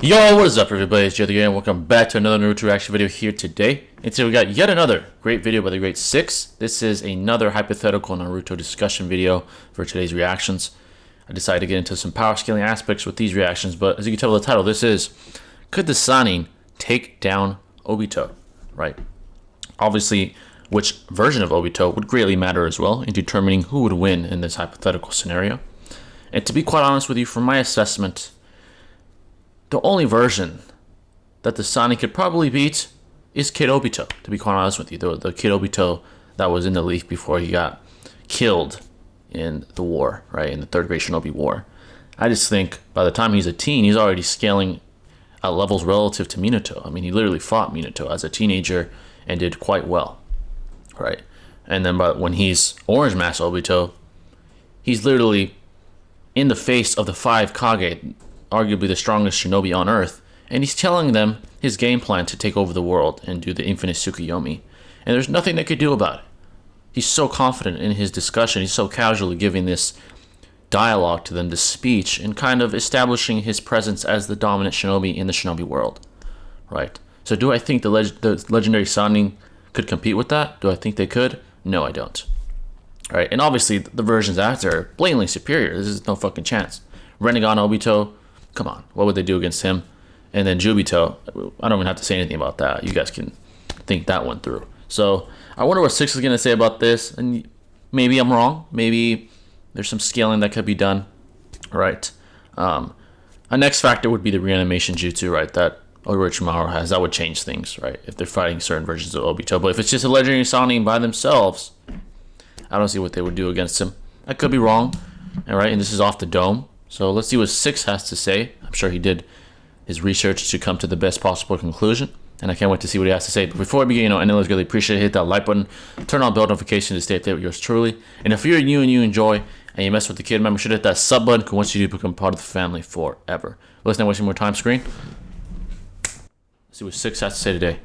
Yo, what is up everybody, it's Joe the Game, and welcome back to another Naruto reaction video here today. And today we got yet another great video by the great Six. This is another hypothetical Naruto discussion video for today's reactions. I decided to get into some power scaling aspects with these reactions, but as you can tell by the title, this is, could the Sannin take down Obito? Right? Obviously, which version of Obito would greatly matter as well in determining who would win in this hypothetical scenario. And to be quite honest with you, from my assessment, the only version that the Sannin could probably beat is Kid Obito, to be quite honest with you. The Kid Obito that was in the Leaf before he got killed in the war, right, in the Third Great Shinobi War. I just think by the time he's a teen, he's already scaling at levels relative to Minato. I mean, he literally fought Minato as a teenager and did quite well, right? And then when he's Orange Mask Obito, he's literally in the face of the 5 Kage, arguably the strongest shinobi on Earth, and he's telling them his game plan to take over the world and do the infinite Tsukuyomi. And there's nothing they could do about it. He's so confident in his discussion, he's so casually giving this dialogue to them, this speech, and kind of establishing his presence as the dominant shinobi in the shinobi world, right? So do I think the legendary Sannin could compete with that? Do I think they could? No, I don't. All right, and obviously the versions after are blatantly superior. There's no fucking chance. Rinnegan Obito, come on, what would they do against him? And then Jubito, I don't even have to say anything about that. You guys can think that one through. So I wonder what Six is going to say about this. And maybe I'm wrong. Maybe there's some scaling that could be done. Right. A next factor would be the reanimation jutsu, right, that Orochimaru has. That would change things, right, if they're fighting certain versions of Obito. But if it's just a legendary Sannin by themselves, I don't see what they would do against him. I could be wrong. All right, and this is off the dome. So let's see what Six has to say. I'm sure he did his research to come to the best possible conclusion, and I can't wait to see what he has to say. But before we begin, I know it's really appreciate it. Hit that like button, turn on bell notifications to stay updated with yours truly. And if you're new and you enjoy and you mess with the kid, remember, should hit that sub button, because once you do, become part of the family forever. Let's not waste any more time, screen. Let's see what Six has to say today.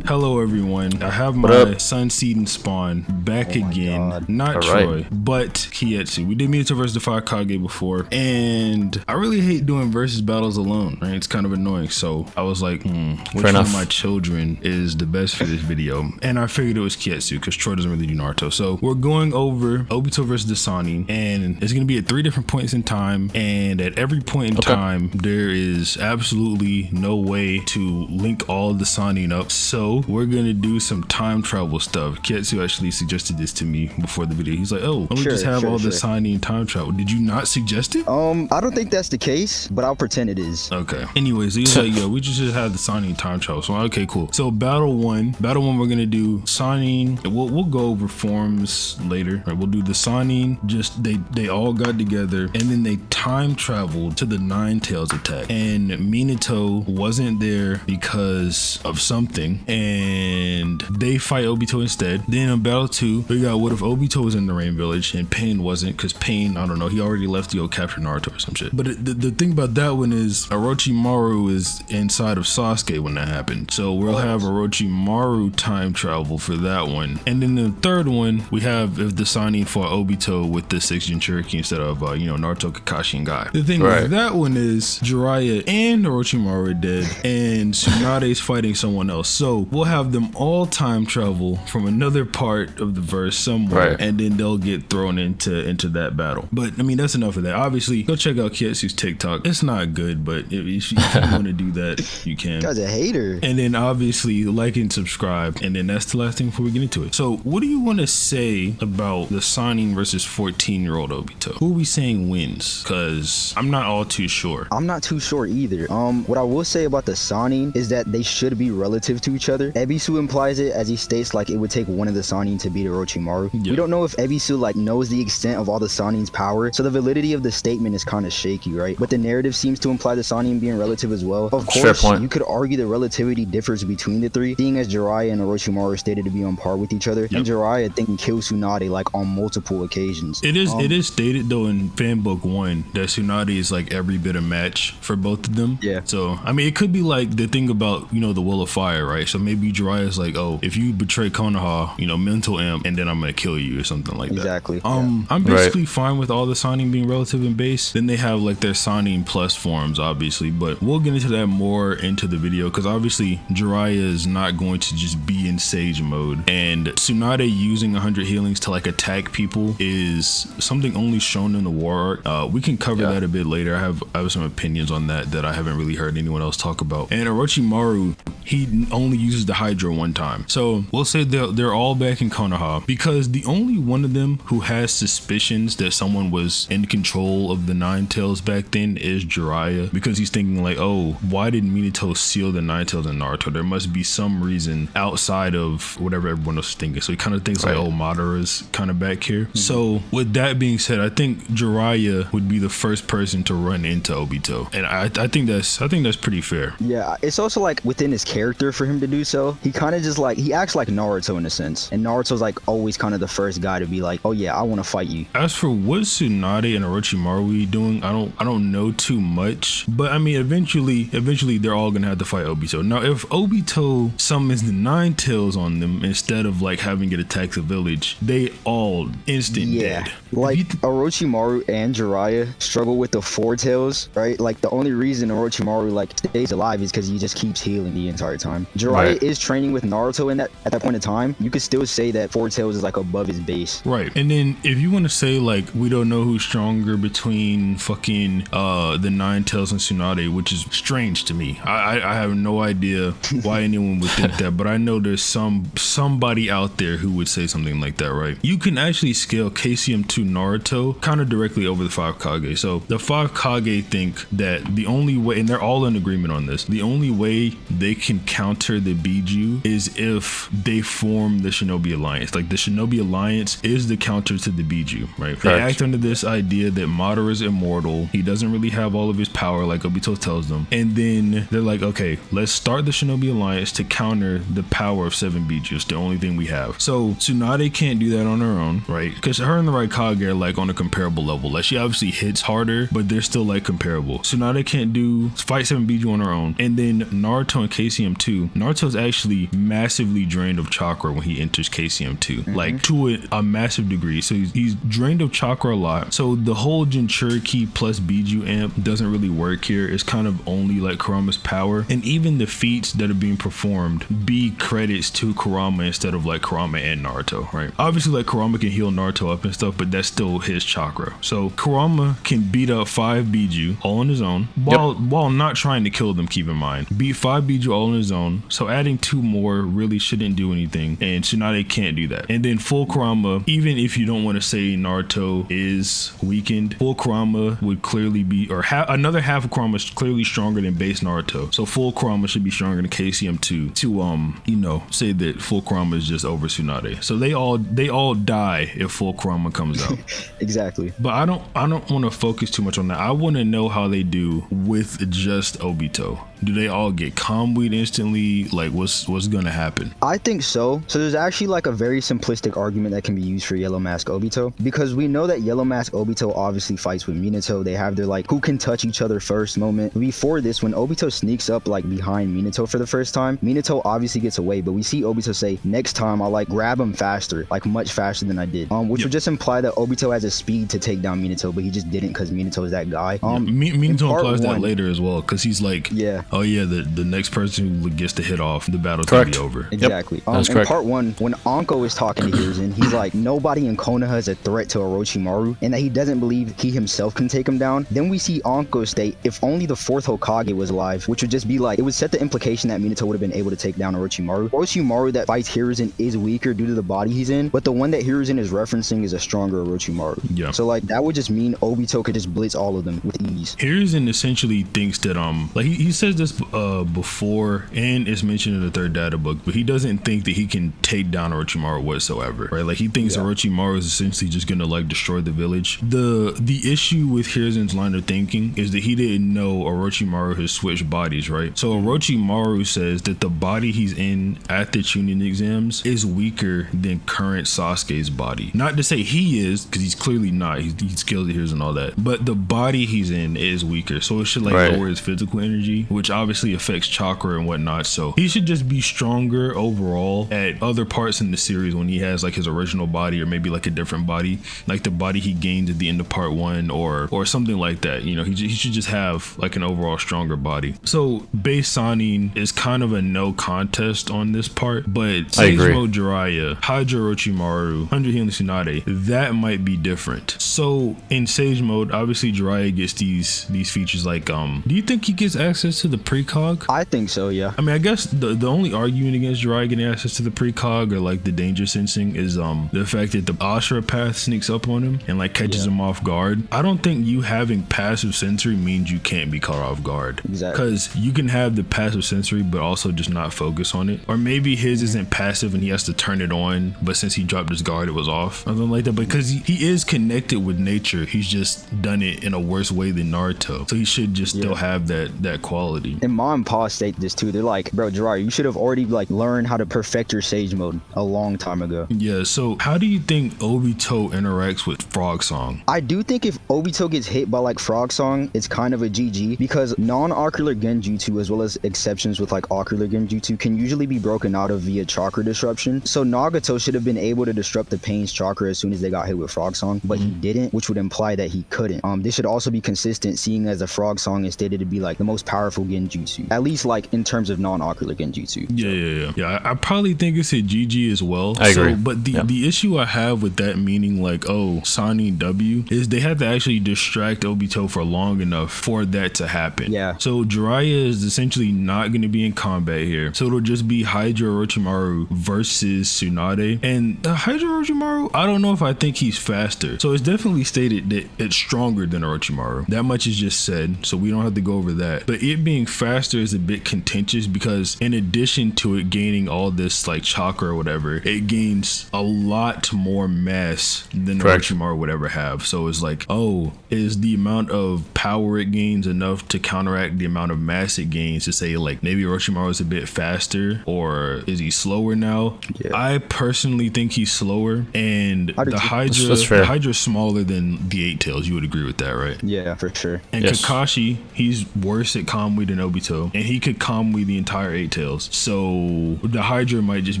Hello everyone, I have my Sun Seed and Spawn back again. Not Troy, but Kietsu. We did Minato versus the 5 Kage before, and I really hate doing versus battles alone, right? It's kind of annoying, so I was like, which one of my children is the best for this video? And I figured it was Kietsu, because Troy doesn't really do Naruto. So we're going over Obito versus the Sannin, and it's going to be at 3 different points in time, and at every point in time, there is absolutely no way to link all of the Sannin up. So we're gonna do some time travel stuff. Kietsu actually suggested this to me before the video. He's like, oh, let me just have all the Sannin time travel. Did you not suggest it? I don't think that's the case, but I'll pretend it is. Okay. Anyways, he's like, yo, we just have the Sannin time travel. So okay, cool. So battle one, we're gonna do Sannin. We'll go over forms later. Right? We'll do the Sannin. Just they all got together, and then they time traveled to the Nine Tails attack. And Minato wasn't there because of something, and they fight Obito instead. Then in battle 2, we got what if Obito was in the Rain Village and Pain wasn't, because Pain, I don't know, he already left to go capture Naruto or some shit. But the thing about that one is Orochimaru is inside of Sasuke when that happened. So we'll have Orochimaru time travel for that one. And then the third one, we have if the Sannin fought Obito with the 6 Jinchuriki instead of, Naruto, Kakashi, and Guy. The thing with that one is Jiraiya and Orochimaru are dead, and Tsunade's fighting someone else. So we'll have them all time travel from another part of the verse somewhere, and then they'll get thrown into that battle. But I mean, that's enough of that. Obviously, go check out Kietsu's TikTok. It's not good, but if you want to do that, you can. Guy's a hater. And then obviously like and subscribe, and then that's the last thing before we get into it. So what do you want to say about the Sannin versus 14-year-old Obito? Who are we saying wins? Because I'm not all too sure. I'm not too sure either. What I will say about the Sannin is that they should be relative to each other. Ebisu implies it, as he states, like it would take one of the Sannin to beat Orochimaru. We don't know if Ebisu like knows the extent of all the Sannin's power, so the validity of the statement is kind of shaky, right? But the narrative seems to imply the Sannin being relative as well. Of course, you could argue the relativity differs between the 3, seeing as Jiraiya and Orochimaru are stated to be on par with each other, and Jiraiya thinking kill Tsunade like on multiple occasions. It is stated though in Fanbook 1 that Tsunade is like every bit a match for both of them. So I mean, it could be like the thing about the Will of Fire, right? So maybe maybe Jiraiya's like, oh, if you betray Konoha, you know, mental imp, and then I'm gonna kill you or something like that. Exactly. I'm basically fine with all the Sannin being relative and base. Then they have like their Sannin plus forms, obviously, but we'll get into that more into the video because obviously Jiraiya is not going to just be in Sage mode, and Tsunade using 100 healings to like attack people is something only shown in the war arc. We can cover that a bit later. I have some opinions on that I haven't really heard anyone else talk about. And Orochimaru, he only uses the Hydra one time. So we'll say they're all back in Konoha because the only one of them who has suspicions that someone was in control of the Nine Tails back then is Jiraiya, because he's thinking like, oh, why did Minato seal the Nine Tails in Naruto? There must be some reason outside of whatever everyone else is thinking. So he kind of thinks like, oh, Madara's kind of back here. So with that being said, I think Jiraiya would be the first person to run into Obito, and I think that's pretty fair. Yeah, it's also like within his character for him to do so. He kind of just like, he acts like Naruto in a sense, and Naruto's like always kind of the first guy to be like, oh yeah, I want to fight you. As for what Tsunade and Orochimaru doing, I don't know too much, but I mean eventually they're all gonna have to fight Obito. Now if Obito summons the Nine Tails on them instead of like having it attack the village, they all instant dead. Like Orochimaru and Jiraiya struggle with the Four Tails, right? Like the only reason Orochimaru like stays alive is because he just keeps healing the entire time. Jiraiya is training with Naruto at that point in time. You could still say that Four Tails is like above his base. Right. And then if you want to say like we don't know who's stronger between fucking the Nine Tails and Tsunade, which is strange to me. I have no idea why anyone would think that, but I know there's somebody out there who would say something like that, right? You can actually scale KCM to Naruto kind of directly over the 5 Kage. So the 5 Kage think that the only way, and they're all in agreement on this, the only way they can counter the Biju is if they form the Shinobi Alliance. Like the Shinobi Alliance is the counter to the Biju, right? Correct. They act under this idea that Madara is immortal. He doesn't really have all of his power like Obito tells them. And then they're like, okay, let's start the Shinobi Alliance to counter the power of 7 Biju. It's the only thing we have. So Tsunade can't do that on her own, right? Because her and the right Kage are like on a comparable level. Like she obviously hits harder, but they're still like comparable. Tsunade can't fight 7 Biju on her own. And then Naruto and KCM2, Naruto's actually massively drained of chakra when he enters KCM2, like to a massive degree. So he's drained of chakra a lot. So the whole Jinchuriki plus Biju amp doesn't really work here. It's kind of only like Kurama's power. And even the feats that are being performed be credits to Kurama instead of like Kurama and Naruto, right? Obviously like Kurama can heal Naruto up and stuff, but that's still his chakra. So Kurama can beat up 5 Biju all on his own while not trying to kill them, keep in mind. Beat 5 Biju all on his own. So adding 2 more really shouldn't do anything, and Tsunade can't do that. And then full Kurama, even if you don't want to say Naruto is weakened, full Kurama would clearly be, or another half of Kurama is clearly stronger than base Naruto. So full Kurama should be stronger than KCM2 to say that full Kurama is just over Tsunade. So they all die if full Kurama comes out. Exactly. But I don't want to focus too much on that. I want to know how they do with just Obito. Do they all get comboed instantly? Like what's gonna happen? I think so. So there's actually like a very simplistic argument that can be used for Yellow Mask Obito, because we know that Yellow Mask Obito obviously fights with Minato. They have their like who can touch each other first moment. Before this, when Obito sneaks up like behind Minato for the first time, Minato obviously gets away, but we see Obito say, next time I'll like grab him faster, like much faster than I did. Which would just imply that Obito has a speed to take down Minato, but he just didn't because Minato is that guy. Minato implies that later as well, because he's like, oh yeah, the next person who gets to hit off, the battle's gonna be over. Exactly. In part 1, when Anko is talking to Hiruzen, he's like, nobody in Konoha is a threat to Orochimaru, and that he doesn't believe he himself can take him down. Then we see Anko state, if only the 4th Hokage was alive, which would just be like, it would set the implication that Minato would have been able to take down Orochimaru. Orochimaru that fights Hiruzen is weaker due to the body he's in, but the one that Hiruzen is referencing is a stronger Orochimaru. Yeah. So like that would just mean Obito could just blitz all of them with ease. Hiruzen essentially thinks that like he says this before, and it's mentioned in the 3rd data book, but he doesn't think that he can take down Orochimaru whatsoever, right? Like he thinks Orochimaru is essentially just gonna like destroy the village. The issue with Hiruzen's line of thinking is that he didn't know Orochimaru has switched bodies, right? So Orochimaru says that the body he's in at the Chunin exams is weaker than current Sasuke's body. Not to say he is, because he's clearly not. He's skilled at Hiruzen and all that, but the body he's in is weaker, so it should like lower his physical energy, which which obviously affects chakra and whatnot. So he should just be stronger overall at other parts in the series when he has like his original body or maybe like a different body, like the body he gained at the end of part 1 or something like that. You know, he should just have like an overall stronger body. So base Sannin is kind of a no contest on this part, but Sage Mode Jiraiya, Hydra Orochimaru, 100 Healing Tsunade, that might be different. So in Sage Mode, obviously Jiraiya gets these features like do you think he gets access to the precog? I think so, yeah. I mean, I guess the only argument against Jiraiya getting access to the precog or like the danger sensing is the fact that the Ashura path sneaks up on him and like catches him off guard. I don't think you having passive sensory means you can't be caught off guard. Exactly. Because you can have the passive sensory but also just not focus on it. Or maybe his isn't passive and he has to turn it on, but since he dropped his guard it was off. Something like that. Because he is connected with nature. He's just done it in a worse way than Naruto. So he should just still have that quality. And Mom and Pa state this too. They're like, bro, Jiraiya, you should have already like learned how to perfect your Sage Mode a long time ago. Yeah, so how do you think Obito interacts with Frog Song? I do think if Obito gets hit by like Frog Song, it's kind of a GG because non-ocular genjutsu as well as exceptions with like ocular genjutsu can usually be broken out of via chakra disruption. So Nagato should have been able to disrupt the Pain's chakra as soon as they got hit with Frog Song, but he didn't, which would imply that he couldn't. This should also be consistent seeing as the Frog Song is stated to be like the most powerful genjutsu, at least like in terms of non-ocular genjutsu. Yeah, I probably think it's a GG as well. I agree. But the issue I have with that meaning like, oh, Sannin W, is they have to actually distract Obito for long enough for that to happen. Yeah. So Jiraiya is essentially not going to be in combat here. So it'll just be Hydra Orochimaru versus Tsunade. And Hydra Orochimaru, I don't know if I think he's faster. So it's definitely stated that it's stronger than Orochimaru. That much is just said, so we don't have to go over that. But it being faster is a bit contentious because in addition to it gaining all this like chakra or whatever, it gains a lot more mass than Orochimaru would ever have. So it's like, oh, is the amount of power it gains enough to counteract the amount of mass it gains to say like maybe Orochimaru is a bit faster or is he slower now? Yeah. I personally think he's slower, and the Hydra's smaller than the Eight Tails. You would agree with that, right? Yeah, for sure. And Kakashi, he's worse at Kamui than Obito, and he could Kamui the entire Eight Tails. So the Hydra might just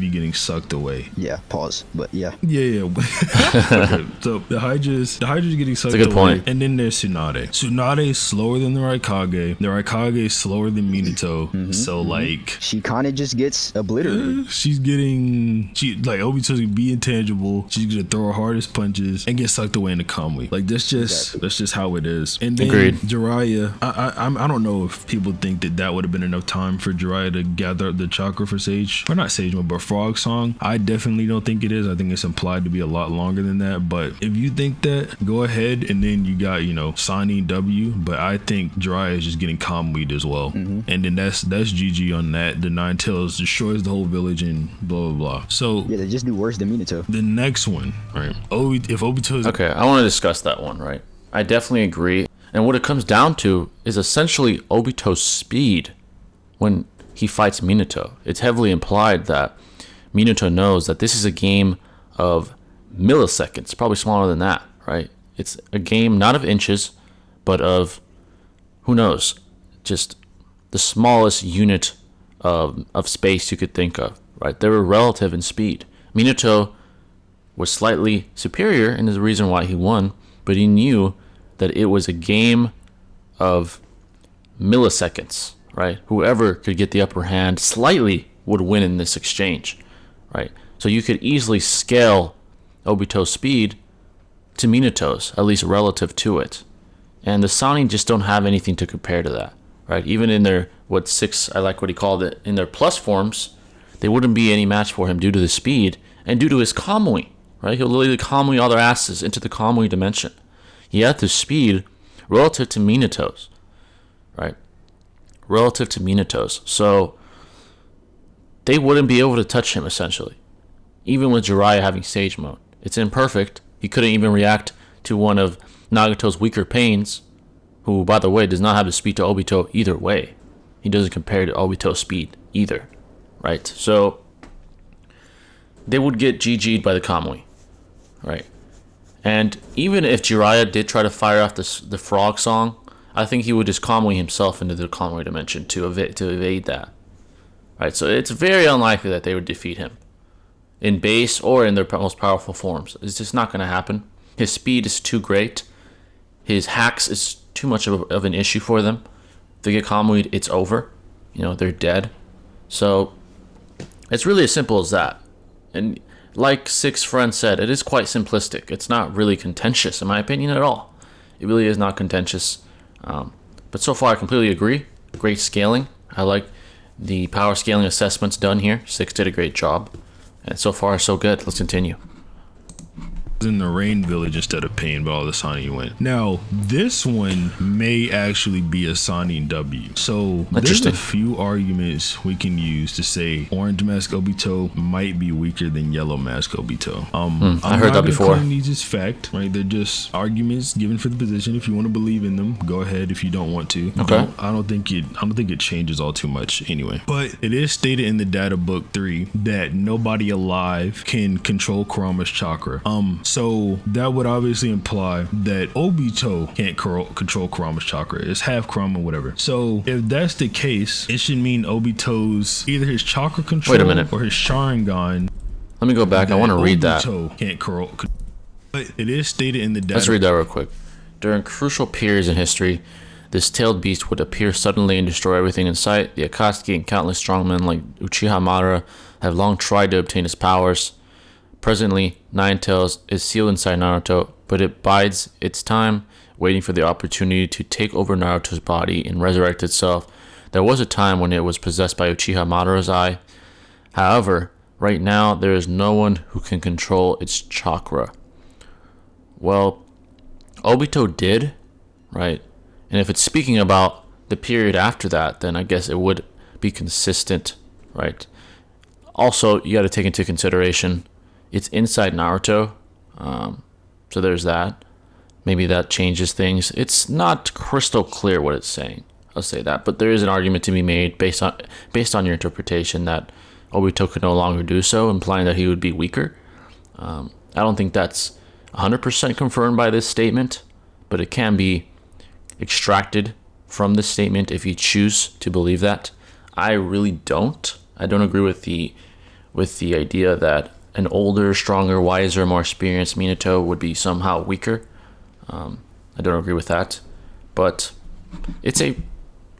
be getting sucked away. Yeah, pause. But yeah. Okay. So the Hydra's getting sucked away. That's a good point. And then there's Tsunade. Tsunade is slower than the Raikage. The Raikage is slower than Minato. So like she kind of just gets obliterated. Like Obito's gonna be intangible. She's gonna throw her hardest punches and get sucked away into Kamui. Like that's just how it is. And then Jiraiya, I don't know if people think that would have been enough time for Jiraiya to gather up the chakra for Sage, or not Sage Mode, but Frog Song. I definitely don't think it is. I think it's implied to be a lot longer than that. But if you think that, go ahead. And then you got Sannin W. But I think Jiraiya is just getting Kamui'd as well. And then that's GG on that. The Nine Tails destroys the whole village and blah blah blah. So yeah, they just do worse than Minato. The next one, right? If Obito is okay, I want to discuss that one, right? I definitely agree. And what it comes down to is essentially Obito's speed when he fights Minato. It's heavily implied that Minato knows that this is a game of milliseconds, probably smaller than that, right? It's a game not of inches, but of, who knows, just the smallest unit of space you could think of, right? They were relative in speed. Minato was slightly superior, and there's a reason why he won, but he knew that it was a game of milliseconds, right? Whoever could get the upper hand slightly would win in this exchange, right? So you could easily scale Obito's speed to Minato's, at least relative to it. And the Sannin just don't have anything to compare to that, right? Even in their, I like what he called it, in their plus forms, they wouldn't be any match for him due to the speed and due to his Kamui, right? He'll literally Kamui all their asses into the Kamui dimension. He had the speed relative to Minato's, right? Relative to Minato's. So they wouldn't be able to touch him, essentially. Even with Jiraiya having Sage Mode. It's imperfect. He couldn't even react to one of Nagato's weaker Pains, who, by the way, does not have the speed to Obito either way. He doesn't compare to Obito's speed either, right? So they would get GG'd by the Kamui, right? And even if Jiraiya did try to fire off the Frog Song I think he would just Kamui himself into the Kamui dimension to evade that. Right, so it's very unlikely that they would defeat him in base or in their most powerful forms. It's just not going to happen. His speed is too great. His hacks is too much of an issue for them. If they get Kamui, it's over. You know, they're dead. So it's really as simple as that. And like Six Friend said, it is quite simplistic. It's not really contentious, in my opinion, at all. It really is not contentious. But so far, I completely agree. Great scaling. I like the power scaling assessments done here. Six did a great job. And so far, so good. Let's continue. In the Rain Village instead of Pain, but all the Sannin went. Now, this one may actually be a Sannin W. So there's a few arguments we can use to say Orange Mask Obito might be weaker than Yellow Mask Obito. I heard that before. These is fact, right? They're just arguments given for the position. If you want to believe in them, go ahead. If you don't want to, okay. I don't think it changes all too much anyway. But it is stated in the data book 3 that nobody alive can control Kurama's chakra. So that would obviously imply that Obito can't control Kurama's chakra. It's half Kurama, whatever. So if that's the case, it should mean Obito's either his chakra control or his Sharingan. Let me go back. I want to read that. Obito can't control. But it is stated in the data. Let's read that real quick. During crucial periods in history, this tailed beast would appear suddenly and destroy everything in sight. The Akatsuki and countless strongmen like Uchiha Madara have long tried to obtain his powers. Presently, Nine Tails is sealed inside Naruto, but it bides its time, waiting for the opportunity to take over Naruto's body and resurrect itself. There was a time when it was possessed by Uchiha Madara's eye. However, right now, there is no one who can control its chakra. Well, Obito did, right? And if it's speaking about the period after that, then I guess it would be consistent, right? Also, you got to take into consideration it's inside Naruto, so there's that. Maybe that changes things. It's not crystal clear what it's saying. I'll say that, but there is an argument to be made based on your interpretation that Obito could no longer do so, implying that he would be weaker. I don't think that's 100% confirmed by this statement, but it can be extracted from this statement if you choose to believe that. I really don't. I don't agree with the idea that an older, stronger, wiser, more experienced Minato would be somehow weaker. I don't agree with that, but it's a,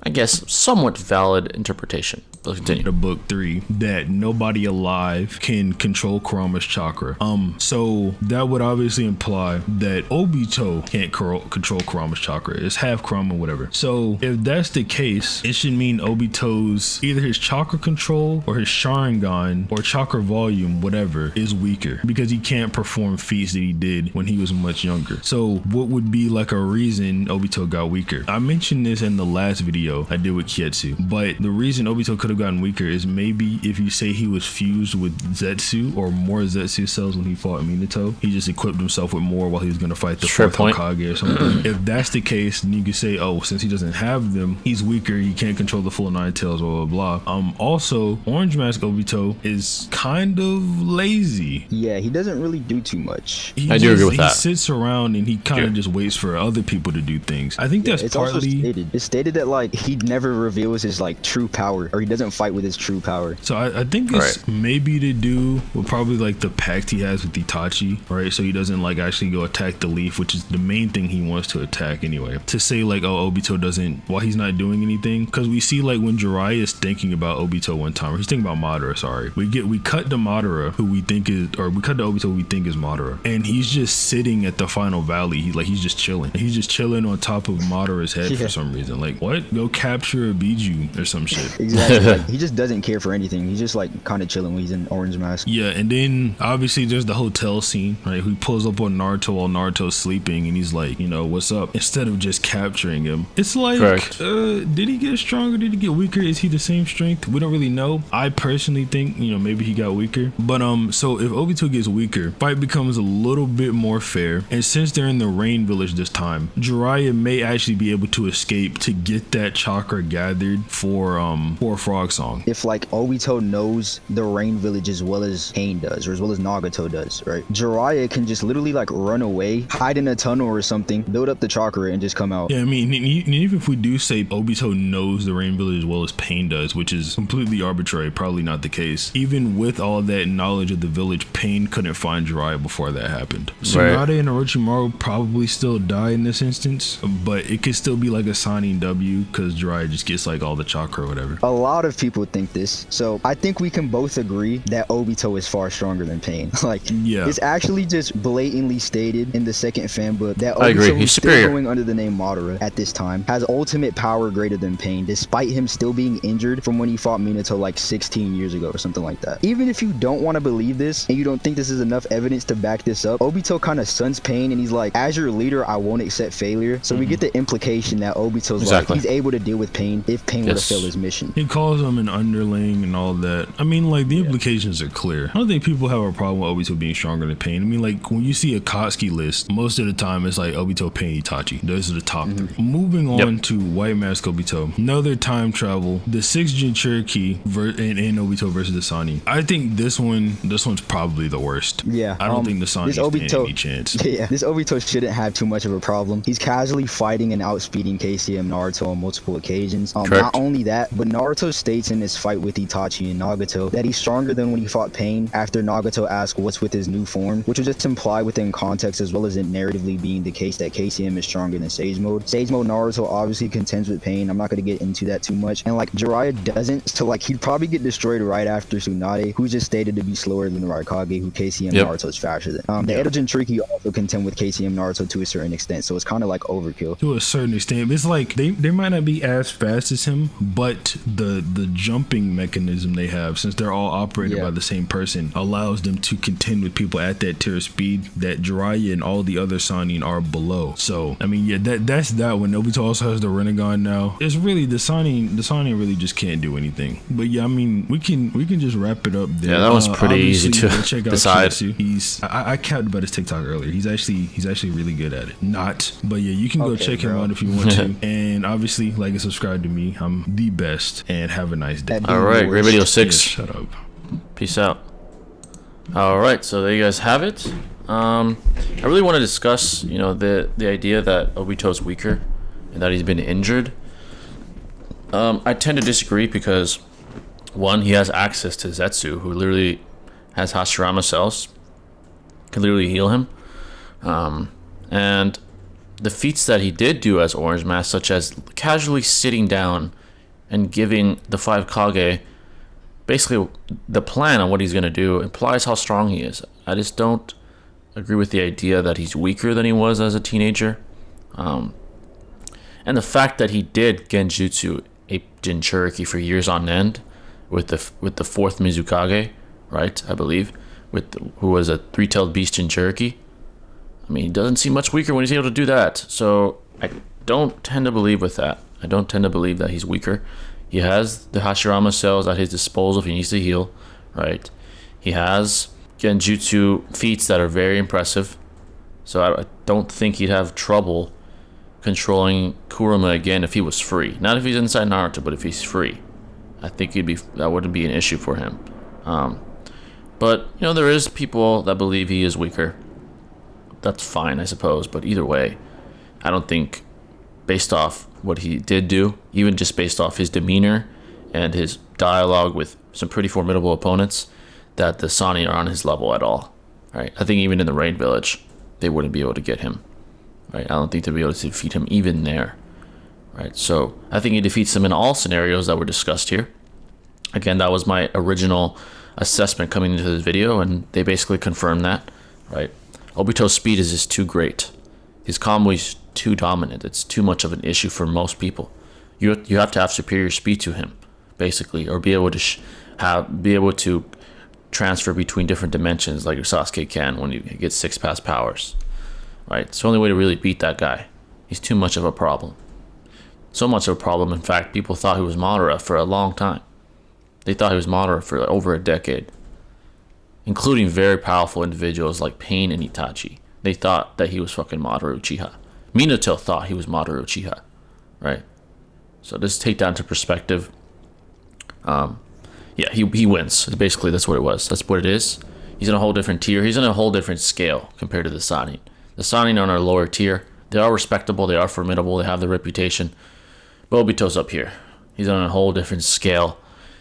I guess, somewhat valid interpretation. Let's continue. The book 3 that nobody alive can control Kurama's chakra. So that would obviously imply that Obito can't control Kurama's chakra. It's half Kurama, whatever. So if that's the case, it should mean Obito's either his chakra control or his Sharingan or chakra volume, whatever, is weaker because he can't perform feats that he did when he was much younger. So what would be like a reason Obito got weaker? I mentioned this in the last video I did with Kietsu, but the reason Obito could have gotten weaker is maybe if you say he was fused with Zetsu or more Zetsu cells when he fought Minato, he just equipped himself with more while he was going to fight the fourth Hokage or something. If that's the case, then you could say, oh, since he doesn't have them, he's weaker, he can't control the full Nine Tails, blah blah blah. Also, Orange Mask Obito is kind of lazy. Yeah, he doesn't really do too much. I do agree with that. He sits around and he kind of just waits for other people to do things. I think that's it's partly also stated. It's stated that like he never reveals his like true power, or he doesn't fight with his true power. So I think it's maybe to do with probably like the pact he has with Itachi, right? So he doesn't like actually go attack the leaf, which is the main thing he wants to attack anyway. To say like, oh, Obito doesn't, while he's not doing anything, because we see like when Jiraiya is thinking about Obito one time, or he's thinking about Madara, sorry. We cut to Madara, who we think is, or we cut to Obito, who we think is Madara, and he's just sitting at the final valley. He's just chilling. He's just chilling on top of Madara's head for some reason. Like, what? Go capture a Biju or some shit. Exactly. Like, he just doesn't care for anything. He's just like kind of chilling when he's in Orange Mask. Yeah, and then obviously there's the hotel scene, right? He pulls up on Naruto while Naruto's sleeping, and he's like, you know, what's up? Instead of just capturing him, it's like, did he get stronger? Did he get weaker? Is he the same strength? We don't really know. I personally think, you know, maybe he got weaker. But so if Obito gets weaker, fight becomes a little bit more fair. And since they're in the Rain Village this time, Jiraiya may actually be able to escape to get that chakra gathered for Frog Song. If like Obito knows the Rain Village as well as Pain does, or as well as Nagato does, right? Jiraiya can just literally like run away, hide in a tunnel or something, build up the chakra, and just come out. Yeah, I mean, even if we do say Obito knows the Rain Village as well as Pain does, which is completely arbitrary, probably not the case. Even with all that knowledge of the village, Pain couldn't find Jiraiya before that happened. Tsunade and Orochimaru probably still die in this instance, but it could still be like a Sannin W because Jiraiya just gets like all the chakra or whatever. A lot of people think this, so I think we can both agree that Obito is far stronger than Pain. Like, yeah, it's actually just blatantly stated in the second fan book that I agree. Obito, He's who's superior. still going under the name Madara at this time, has ultimate power greater than Pain, despite him still being injured from when he fought Minato like 16 years ago or something like that. Even if you don't want to believe this and you don't think this is enough evidence to back this up, Obito kind of suns Pain and he's like, as your leader, I won't accept failure. So we get the implication that Obito's like, he's able to deal with Pain if Pain were to fail his mission. He calls him an underling and all that. I mean, like, the implications are clear. I don't think people have a problem with Obito being stronger than Pain. I mean, like, when you see a Akatsuki list, most of the time it's like Obito, Pain, Itachi. Those are the top three. Moving on to White Mask Obito. Another time travel. The 6th Jinchuriki in Obito versus the Sannin. I think this one's probably the worst. Yeah. I don't think the Sannin stands any chance. Yeah, this Obito shouldn't have too much of a problem. He's casually fighting and outspeeding KCM Naruto on multiple occasions. Not only that, but Naruto states in his fight with Itachi and Nagato that he's stronger than when he fought Pain after Nagato asked what's with his new form, which was just implied within context as well as it narratively being the case that KCM is stronger than Sage Mode. Sage Mode Naruto obviously contends with Pain. I'm not going to get into that too much. And like Jiraiya doesn't, so like he'd probably get destroyed right after Tsunade, who's just stated to be slower than Raikage, who KCM Naruto is faster than. The Edo Jinchuriki also contend with KCM Naruto to a certain extent, so it's kind of like overkill. To a certain extent, it's like they might not be as fast as him, but the jumping mechanism they have, since they're all operated by the same person, allows them to contend with people at that tier of speed that Jiraiya and all the other Sannin are below. So I mean, yeah, that's that one. Obito also has the Rinnegan now. It's really the Sannin really just can't do anything. But yeah, I mean, we can just wrap it up there. Yeah, that was pretty easy to check out decide. He's I capped about his TikTok earlier. He's actually really good at it. But yeah, you can go check him out if you want to. And obviously, like and subscribe to me. I'm the best. And have a nice day. All right, great video 6. Shut up. Peace out. All right, so there you guys have it. I really want to discuss, the idea that Obito's weaker and that he's been injured. I tend to disagree because, one, he has access to Zetsu, who literally has Hashirama cells, can literally heal him. And the feats that he did do as Orange Mask, such as casually sitting down and giving the 5 Kage basically the plan on what he's going to do, implies how strong he is. I just don't agree with the idea that he's weaker than he was as a teenager. And the fact that he did Genjutsu a Jinchuriki for years on end with the 4th Mizukage, right, I believe, who was a 3-tailed beast Jinchuriki. I mean, he doesn't seem much weaker when he's able to do that. So I don't tend to believe with that. I don't tend to believe that he's weaker. He has the Hashirama cells at his disposal if he needs to heal, right? He has Genjutsu feats that are very impressive. So I don't think he'd have trouble controlling Kurama again if he was free. Not if he's inside Naruto, but if he's free. I think that wouldn't be an issue for him. But, there is people that believe he is weaker. That's fine, I suppose. But either way, I don't think, based off what he did do, even just based off his demeanor and his dialogue with some pretty formidable opponents, that the Sannin are on his level at all. Right? I think even in the Rain Village, they wouldn't be able to get him. Right? I don't think they'd be able to defeat him even there. Right? So I think he defeats him in all scenarios that were discussed here. Again, that was my original assessment coming into this video, and they basically confirmed that. Right? Obito's speed is just too great. His combo is too dominant. It's too much of an issue for most people. You have to have superior speed to him, basically, or be able to transfer between different dimensions like your Sasuke can when you get 6 past powers. Right? It's the only way to really beat that guy. He's too much of a problem. So much of a problem, in fact, people thought he was Madara for a long time. They thought he was Madara for over a decade, including very powerful individuals like Pain and Itachi. They thought that he was fucking Madara Uchiha. Minato thought he was Madara Uchiha, right? So just take that into perspective. Yeah, he wins. Basically, that's what it was. That's what it is. He's in a whole different tier. He's in a whole different scale compared to the Sannin. The Sannin are on a lower tier. They are respectable. They are formidable. They have the reputation. But Obito's up here. He's on a whole different scale.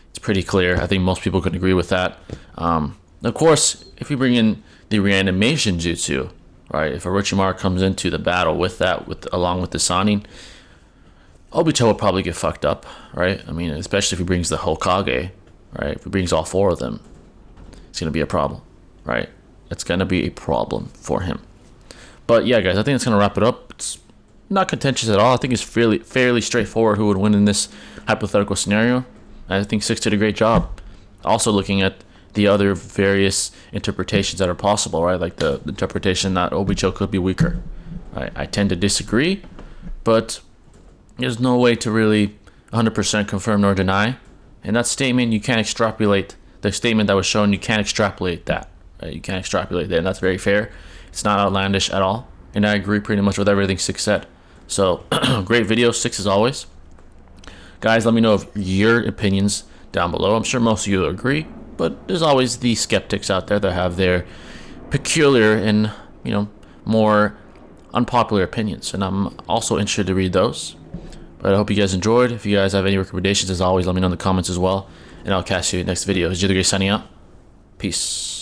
It's pretty clear. I think most people could agree with that. Of course, if we bring in the reanimation jutsu, right? If Orochimaru comes into the battle with that, along with the Sannin, Obito will probably get fucked up, right? I mean, especially if he brings the Hokage, right? If he brings all 4 of them, it's gonna be a problem, right? It's gonna be a problem for him. But yeah, guys, I think that's gonna wrap it up. It's not contentious at all. I think it's fairly straightforward who would win in this hypothetical scenario. I think Six did a great job. Also looking at the other various interpretations that are possible, right? Like the interpretation that Obito could be weaker. Right? I tend to disagree, but there's no way to really 100% confirm nor deny. And that statement, you can't extrapolate. The statement that was shown, you can't extrapolate that. Right? You can't extrapolate that, and that's very fair. It's not outlandish at all. And I agree pretty much with everything Six said. So, great video, Six as always. Guys, let me know your opinions down below. I'm sure most of you agree, but there's always the skeptics out there that have their peculiar and, more unpopular opinions. And I'm also interested to read those. But I hope you guys enjoyed. If you guys have any recommendations, as always, let me know in the comments as well. And I'll catch you in the next video. This is Jither signing out. Peace.